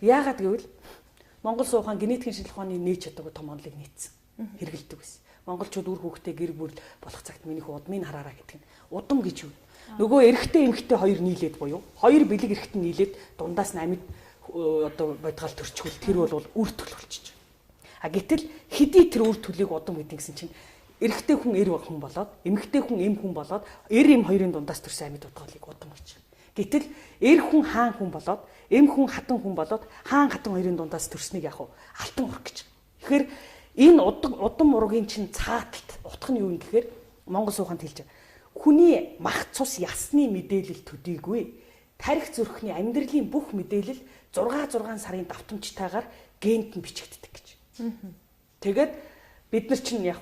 Яагаад гэвэл Монгол суухан генетикийн шинжилгээ ухааны нээж чадаагүй том онолыг нийцсэн. Хэрэгэлдэг байсан. Монголчууд үр хүүхдээ гэр бүл болох цагт миний удмыг хараараа гэдэг нь. Удам гэж юу? Нөгөө эрэгтэй эмэгтэй хоёр нийлээд буюу хоёр бэлэг эрэгтэй нийлээд дундаас нь амьд одоо бодгаал төрчихвөл тэр бол үр төлөв болчих. Гэтэл хэдий тэр үр төлийг удам гэдэг гэсэн чинь эрэгтэй хүн эр хүн болоод эмэгтэй хүн эм хүн болоод эр эм хоёрын дундаас төрсэн амьд бодгаалыг удам болчих. Гэтэл эр хүн хаан хүн болоод эм хүн хатан хүн болоод хаан хатан хоёрын дундаас төрснийг яг алтан ураг гэж. Тэгэхээр энэ удам ургийн чинь цааталт утга нь юу юм гэхээр Монгол сууханд хэлж байгаа. Хүний мах цус ясны мэдээлэл төдийгүй тарих зүрхний амьдралын бүх мэдээлэл 6 сарын давтамжтайгаар генд нь бичигддэг гэж. Тэгээд бид нар чинь яг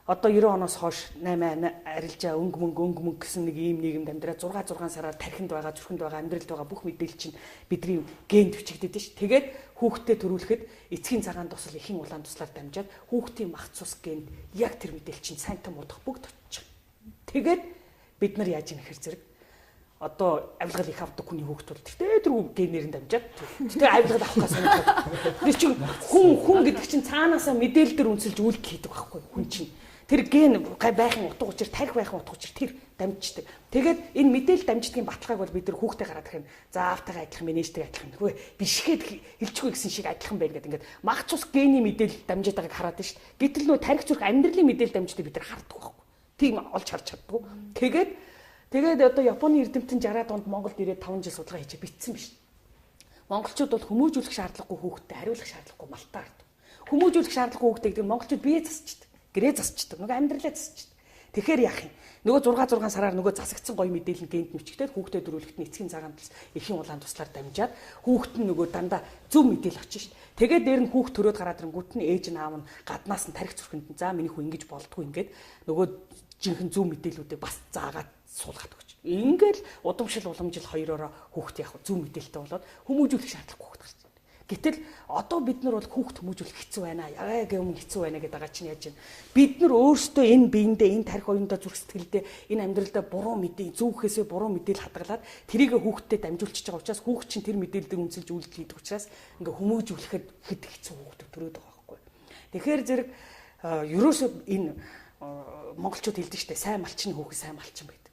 одоо 90 оноос хойш 8 арилжаа өнгө мөнгө гэсэн нэг ийм нийгэмд амьдраа 6 сараар тархинд байгаа зүрхэнд байгаа амьдралд байгаа бүх мэдээлэл чинь бидний генд бичигдээд ш. Тэгээд хүүхдэд төрүүлэхэд эцгийн цагаан тусал эхийн улаан туслаар дамжаад хүүхдийн мах цус генд яг тэр мэдээлэл чинь сайн том удах бүгд очиж. Тэгээд бид нар яаж юм хэр зэрэг одоо авилгал их авдаг хүний хүүхдүүд тэгтээ тэр генээр нь дамжаад тэгтээ авилгал авах гэсэн юм. Тэр чинь хүн гэдэг чинь цаанаасаа мэдээлэл төр үнсэлж үйлдэл хийдэг байхгүй хүн чинь. Тэр ген байхын утга учир тарих байхын утга учир тэр дамждаг. Тэгээд энэ мэдээлэл дамждгийн баталгааг бол бид нар хүүхдээ гараад ирэх нь заавтайгаа адилхан менежтэй адилхан. Хөөе бишгээд хэлчихгүй гэсэн шиг адилхан байна гэдэг. Ингээд мах цус гений мэдээлэл дамжаад байгааг хараад байна шүү дээ. Гэтэл нөө тарих зүрх амьдралын мэдээлэл дамждаг бид нар харддаг байхгүй. Тийм олж харж чаддгүй. Тэгээд одоо Японы эрдэмтэн 60-аад онд Монголд ирээд 5 жил судалгаа хийж бичсэн биш. Монголчууд бол хүмүүжүүлэх шаардлагагүй хүүхдэд хариулах шаардлагагүй малтаа ард. Хүмүүжүүлэх шаардлагагүй хүүхдэд гэдэг монголчууд бие засчихдээ. Гэрээ засчихдээ. Нөгөө амьдралаа засчихдээ. Тэгэхээр яах юм? Нөгөө 6 сараар нөгөө засагдсан гоё мэдээлэл генд нэвчгдээд хүүхдэд дөрүүлэхэд нь эцгийн цагаан тус эхийн улаан туслаар дамжаад хүүхэд нь нөгөө дандаа зөв мэдээлэл очиж шít. Тэгээд дээр нь хүүхд төрөөд гараад ирэнгүүт нь ээж нь аав нь гаднаас нь тарих зүрхэнд нь за миний хүү ингэж болдгоо ингээд нөгөө жинхэнэ зөв мэдээллүүдийг бас заагаад суулгаад өгч. Ингээл удамшил уламжил хоёроо хүүхд яг зөв мэдээлэлтэй болоод хүмүүжүүлэх шаардлагагүй хүүхд гарч. Гэтэл одоо бид нар бол хүүхд хүмүүжүүлэх хэцүү байна. Яг юм хэцүү байна гэдэг байгаа чинь яаж вэ? Бид нар өөрсдөө энэ биендээ энэ тарих оюундаа зүрх сэтгэлдээ энэ амьдралдаа буруу мэдээ, зөвхөөсөө буруу мэдээлэл хадгалаад тэрийг хүүхдэд дамжуулчихж байгаа учраас хүүхд чинь тэр мэдээллийг үнсэлж үйлдэл хийдэг учраас ингээ хүмүүжүүлэхэд хэд хэцүү хүүхд төрөөд байгаа байхгүй. Тэгэхээр зэрэг ерөөсөө энэ монголчууд хэлдэг штэ сайн малчин хүүхэд сайн малчин байдаг.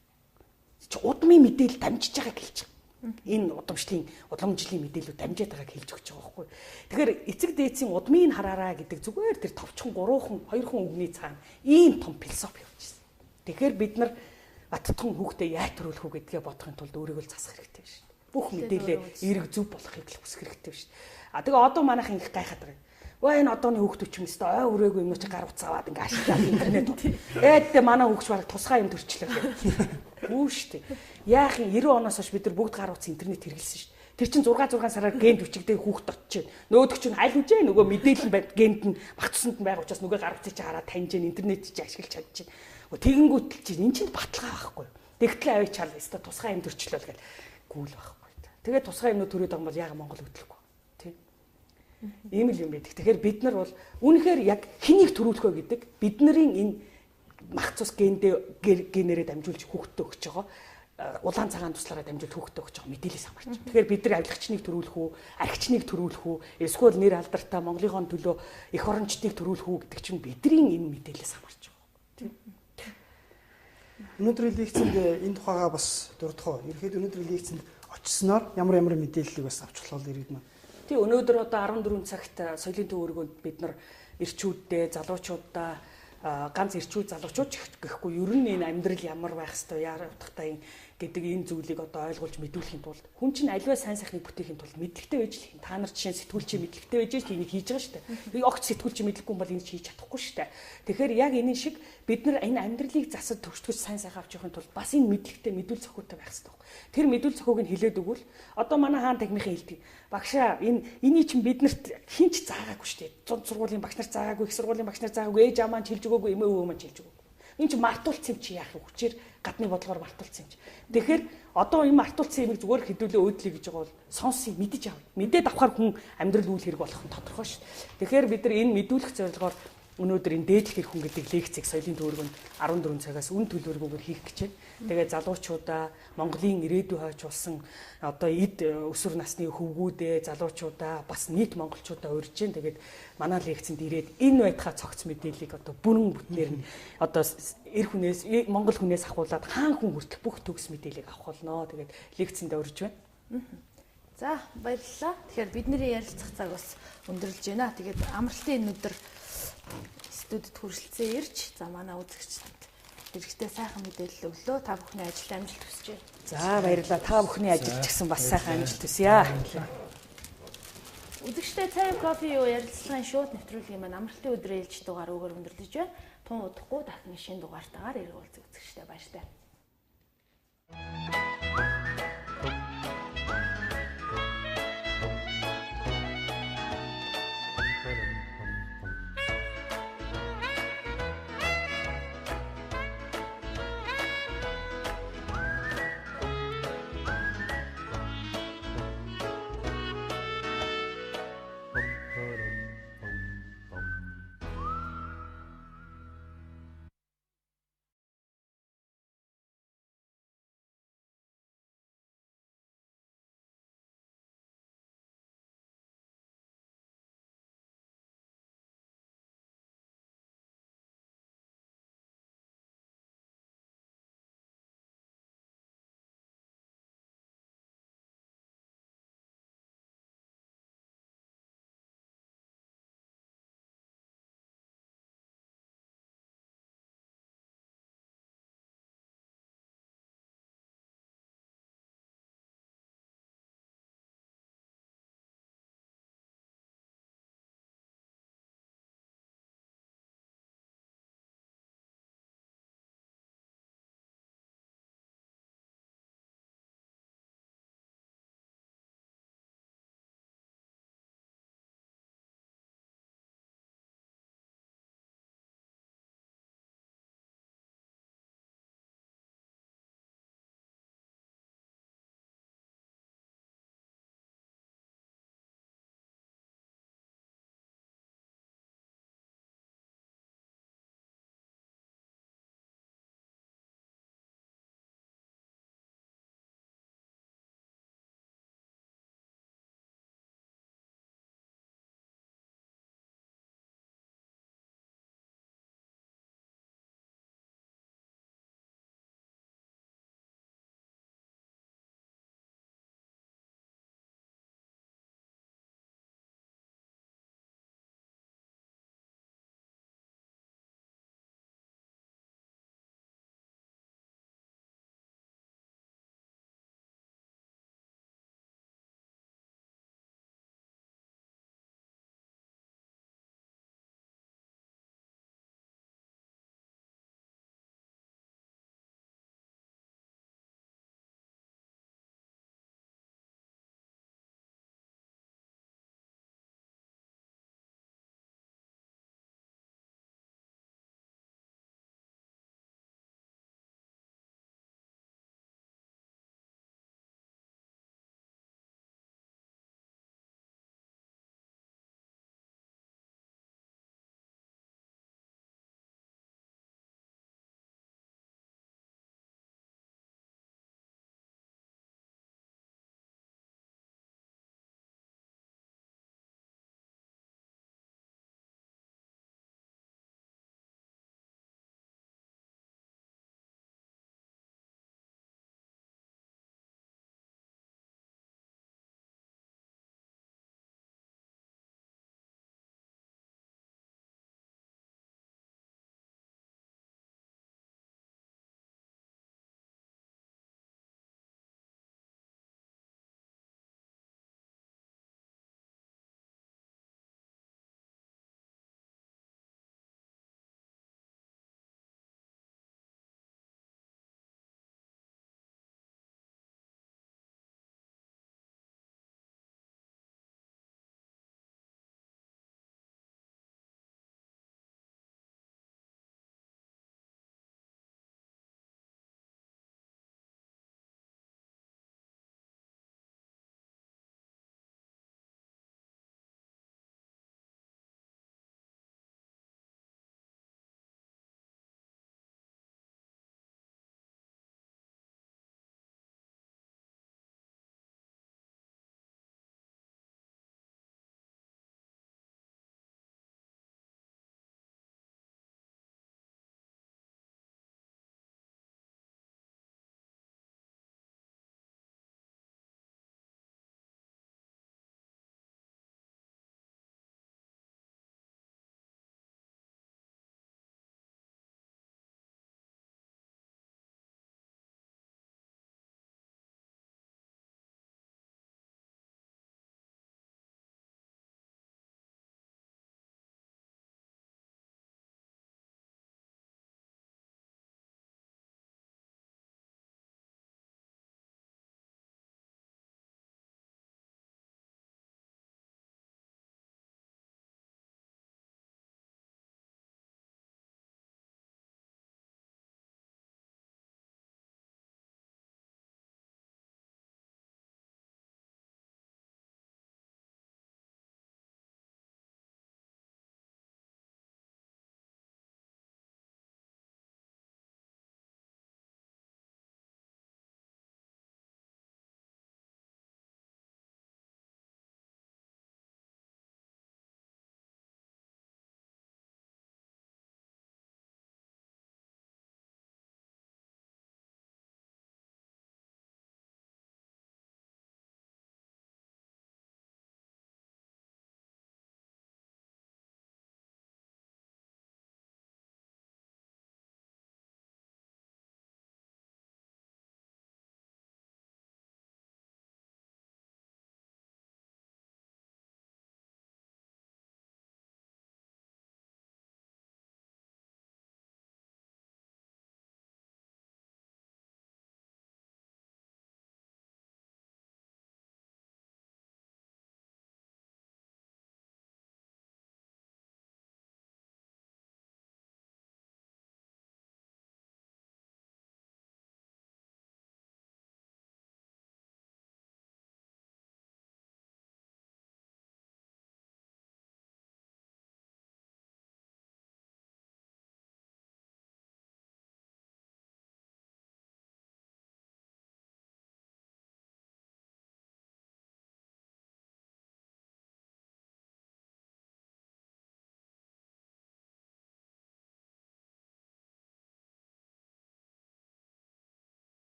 Чи удмын мэдээлэл дамжиж байгааг хэлж байгаа. Энэ уламжлалын мэдээлүүд дамжаад байгааг хэлж өгч байгаа байхгүй. Тэгэхээр эцэг дээдсийн удмыг хараараа гэдэг зүгээр тэр товчхон 2 хүн үгний цаана ийм том философи явуулчихсан. Тэгэхээр бид нар баттхан хүүхдээ яаж төрүүлэх үү гэдгээ бодохын тулд өөрийгөө л засах хэрэгтэй шүү дээ. Бүх мэдээлэл эерэг зөв болохыг л хүсэх хэрэгтэй шүү дээ. Тэгээ одоо манайх их гайхаад байгаа. Энэ одооны хүүхдүүд ч юм өстой ой өрөөгүй юм чи гар уцаагаад ингээ ашиглаад интернет. Тэ манай хүүхч бараг тусгай юм төрчлөө гэх. Үгүй шүү дээ. Яах юм 90 оноос хойш бид нар бүгд гар утас интернет хэрэглэсэн шүү дээ. Тэр чинь 6 сараар генд бичигдээ хүүхд очиж байна. Нөгөөдөг чинь аль үжээ нөгөө мэдээлэл байд генд нь бах цуснд байгаа учраас нөгөө гар утсыг чи хараад таньж जैन интернет чи ашиглаж чадчих. Тэгэнгүүт чи эн чинь баталгаа байхгүй. Тэгтэл аваач чал өстой тусгай юм төрчлөө гэл гүйл байхгүй. Тэгээд тусгай юмнууд төрөөд байгаа юм бол яга Монгол хөдлөхгүй. Ийм л юм байдаг. Тэгэхээр бид нар бол үнэхээр яг хэнийг төрүүлэх вэ гэдэг бидний энэ мах цус генээрээ дамжуулж хүүхдэд өгч байгаа улаан цагаан туслаараа дамжуулж хүүхдэд өгч байгаа мэдээлэлээс хамаарч. Тэгэхээр бид нар авилгачныг төрүүлэх үү, архичныг төрүүлэх үү, эсвэл нэр алдартай Монголын төлөө эх орончдыг төрүүлэх үү гэдэг чинь бидний энэ мэдээлэлээс хамаарч байгаа. Өнөөдрийн лекцэнд энэ тухайгаа бас дурдах уу? Ерөнхийдөө өнөөдрийн лекцэнд очсноор ямар мэдээллийг бас авч болох вэ ирээд маань. Тий өнөөдөр одоо 14 цагт соёлын төв өргөнд бид нар ирчүүддээ залуучуудаа ганц ирчүүд залуучууд гэхгүй ер нь энэ амьдрал ямар байх ёстой яаравдахтай гэдэг энэ зүйлийг одоо ойлгуулж мэдүүлэхийн тулд хүн чинь аливаа сайн сайхныг бүтээхийн тулд мэдлэгтэй байж л юм. Та нар жишээ сэтгүүлчийн мэдлэгтэй байж л энийг хийж байгаа шүү дээ. Огт сэтгүүлчийн мэдлэггүй бол энийг хийж чадахгүй шүү дээ. Тэгэхээр яг энэ шиг бид нар энэ амьдралыг засад төгсгөж сайн сайхан авч явахын тулд бас энэ мэдлэгтэй мэдүүл зохиотой байх ёстой. Тэр мэдүүл зохиог нь хилээд өгвөл одоо манай хаан тагмынхан хэлдэг. Багшаа энийг чинь биднэрт хинч заагаагүй шүү дээ. Зунд сургуулийн багш нар заагаагүй, их сургуулийн багш нар заагаагүй, ээж аваа маань хэлж өгөөгүй, эмээ өвөө маань хэлж өгөөгүй. Энэ чинь мартуулсан юм чи яах вэ? Хүчээр гадны бодлогоор мартуулсан юм чи. Тэгэхээр одоо энэ мартуулсан юмыг зүгээр хөдөлөө өөдлөе гэж байгаа бол сонсъё, мэдэж авъя. Мэдээд авахар хүн амьдрал үйл хэрэг болох нь тодорхой шүү. Тэгэхээр бид нар энэ мэдүүлэх зорилгоор өнөөдөр энэ дээдлэх эрх хүн гэдэг лекцийг соёлын төөргөнд 14 цагаас үн төлбөргүйгээр хийх гэж байна. Тэгээд залуучуудаа Монголын ирээдүй хойч болсон одоо эд өсвөр насны хөвгүүдээ залуучуудаа бас нийт монголчуудаа урьж जैन. Тэгээд манай лекцэнд ирээд энэ байтхаа цогц мэдээллийг одоо бүрэн бүтнээр нь одоо эр хүнээс монгол хүнээс ахуулаад хаан хүн хүртэл бүх төгс мэдээллийг авах болно. Тэгээд лекцэндээ урьж байна. За баярлалаа. Тэгэхээр бидний ярилцах цаг бас өндөрлж байна. Тэгээд амралтын энэ өдөр студид хүрэлцэн ирж за манай үзэгчдэд хэрэгтэй сайхан мэдээлэл өглөө. Та бүхний ажилд амжилт хүсэж байна. За баярлалаа. Та бүхний ажилд ч гэсэн бас сайхан амжилт хүсье. Үзэгчдээ цай кофе юу ярилцлагын шууд нэвтрүүлгийн маань амралтын өдрийн ээлж дугаар өгөр өндөрлөж байна. Тун удахгүй дахин шинэ дугаартаагаар эргүүлж үзэгчдээ баяртай.